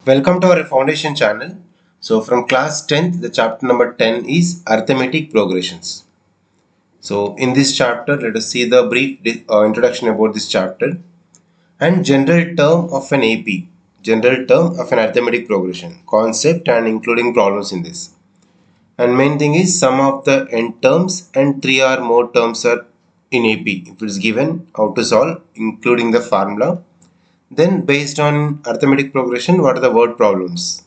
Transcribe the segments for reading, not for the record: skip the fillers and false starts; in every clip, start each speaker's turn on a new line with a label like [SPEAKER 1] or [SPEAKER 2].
[SPEAKER 1] Welcome to our foundation channel. So from class 10th, the chapter number 10 is arithmetic progressions. So in this chapter, let us see the brief introduction about this chapter and general term of an AP, general term of an arithmetic progression, concept and including problems in this. And main thing is sum of the n terms and 3 or more terms are in AP. If it is given, how to solve, including the formula. Then based on arithmetic progression, what are the word problems?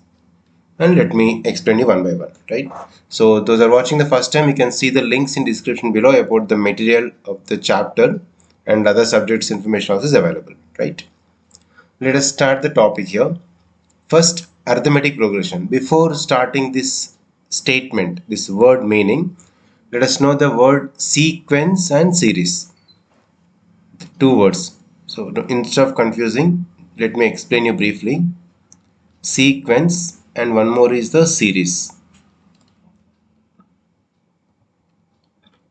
[SPEAKER 1] And let me explain you one by one, right? So those are watching the first time, you can see the links in description below about the material of the chapter and other subjects information also is available, right? Let us start the topic here. First, arithmetic progression. Before starting this statement, this word meaning, let us know the word sequence and series. Two words. So instead of confusing, let me explain you briefly. Sequence and one more is the series.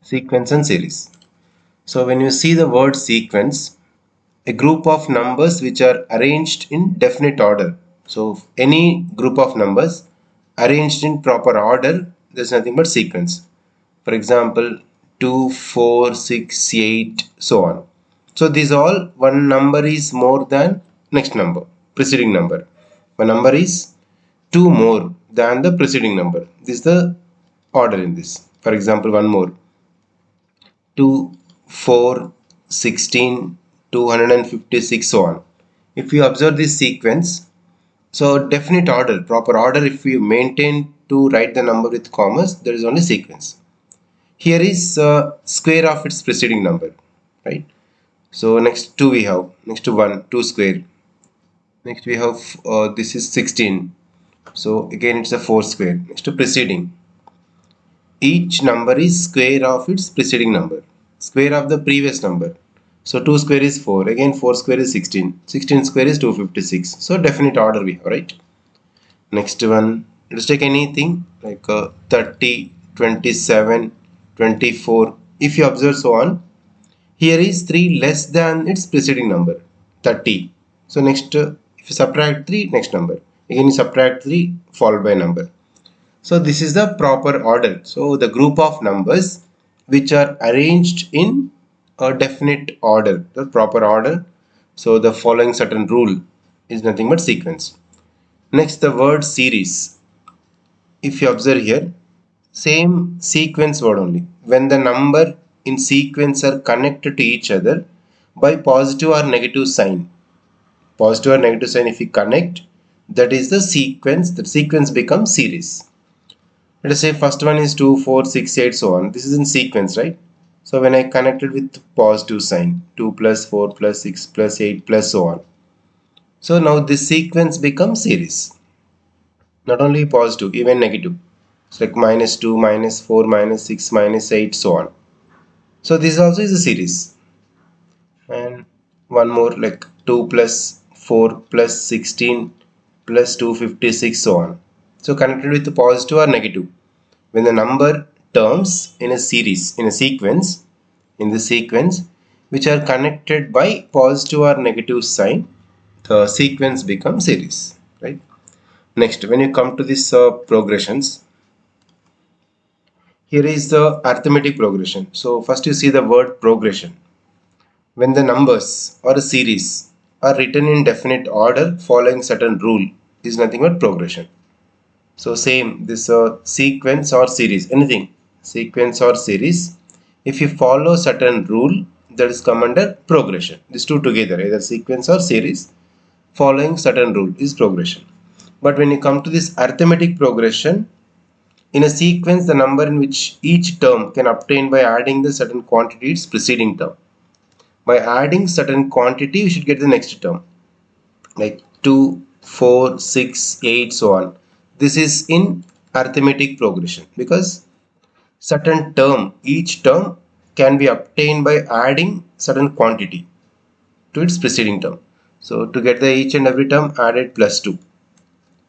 [SPEAKER 1] Sequence and series. So when you see the word sequence, a group of numbers which are arranged in definite order. So any group of numbers arranged in proper order, there's nothing but sequence. For example, 2, 4, 6, 8, so on. So these all, one number is more than next number, preceding number. One number is 2 more than the preceding number. This is the order in this. For example, one more. 2, 4, 16, 256, so on. If you observe this sequence, so definite order, proper order, if you maintain to write the number with commas, there is only sequence. Here is square of its preceding number, right? So next 2 we have, next to 1, 2 square. Next we have, this is 16. So again it's a 4 square. Next to preceding. Each number is square of its preceding number, square of the previous number. So 2 square is 4, again 4 square is 16, 16 square is 256. So definite order we have, right? Next one, let's take anything like 30, 27, 24. If you observe so on, here is 3 less than its preceding number, 30. So next, if you subtract 3, next number. Again you subtract 3 followed by number. So this is the proper order. So the group of numbers which are arranged in a definite order, the proper order. So the following certain rule is nothing but sequence. Next, the word series. If you observe here, same sequence word only. When the number in sequence are connected to each other by positive or negative sign. Positive or negative sign if you connect, that is the sequence. The sequence becomes series. Let us say first one is 2, 4, 6, 8, so on. This is in sequence, right? So when I connected with positive sign, 2 plus 4 plus 6 plus 8 plus so on. So now this sequence becomes series. Not only positive, even negative. It's like minus 2, minus 4, minus 6, minus 8, so on. So this also is a series. And one more like 2 plus 4 plus 16 plus 256, so on. So connected with the positive or negative. When the number terms in a series, in a sequence, in the sequence, which are connected by positive or negative sign, the sequence becomes series, right? Next, when you come to this progressions, here is the arithmetic progression. So first you see the word progression. When the numbers or a series are written in definite order following certain rule is nothing but progression. So same, this sequence or series, anything, sequence or series, if you follow certain rule, that is come under progression. These two together, either sequence or series, following certain rule is progression. But when you come to this arithmetic progression, in a sequence, the number in which each term can obtain by adding the certain quantity its preceding term. By adding certain quantity, you should get the next term, like 2, 4, 6, 8, so on. This is in arithmetic progression because certain term, each term can be obtained by adding certain quantity to its preceding term. So to get the each and every term, added plus 2.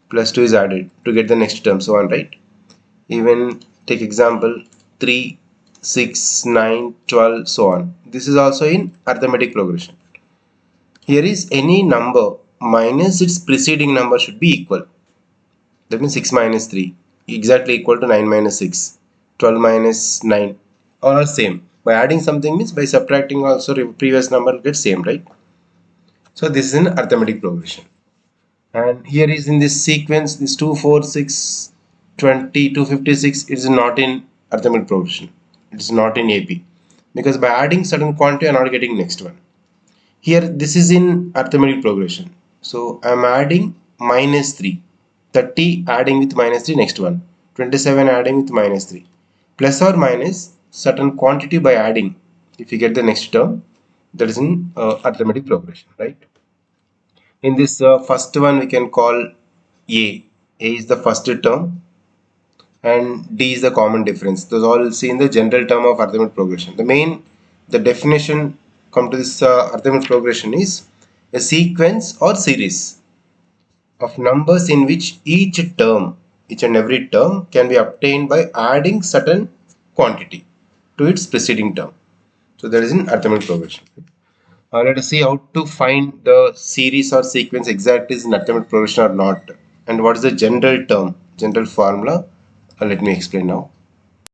[SPEAKER 1] Plus 2 is added to get the next term, so on, right? Even take example 3, 6, 9, 12, so on. This is also in arithmetic progression. Here is any number minus its preceding number should be equal. That means 6 minus 3 exactly equal to 9 minus 6, 12 minus 9, all are same. By adding something means by subtracting also previous number gets same, right? So this is an arithmetic progression. And here is in this sequence, this 2, 4, 6, 20, 256 is not in arithmetic progression. It is not in AP. Because by adding certain quantity, I am not getting next one. Here, this is in arithmetic progression. So I am adding minus 3. 30 adding with minus 3, next one. 27 adding with minus 3. Plus or minus certain quantity by adding. If you get the next term, that is in arithmetic progression, right? In this first one, we can call A. A is the first term and D is the common difference. Those all see in the general term of arithmetic progression. The definition come to this arithmetic progression is a sequence or series of numbers in which each and every term can be obtained by adding certain quantity to its preceding term. So that is in arithmetic progression. Let us see how to find the series or sequence exact is in arithmetic progression or not, and what is the general term, general formula. Let me explain now.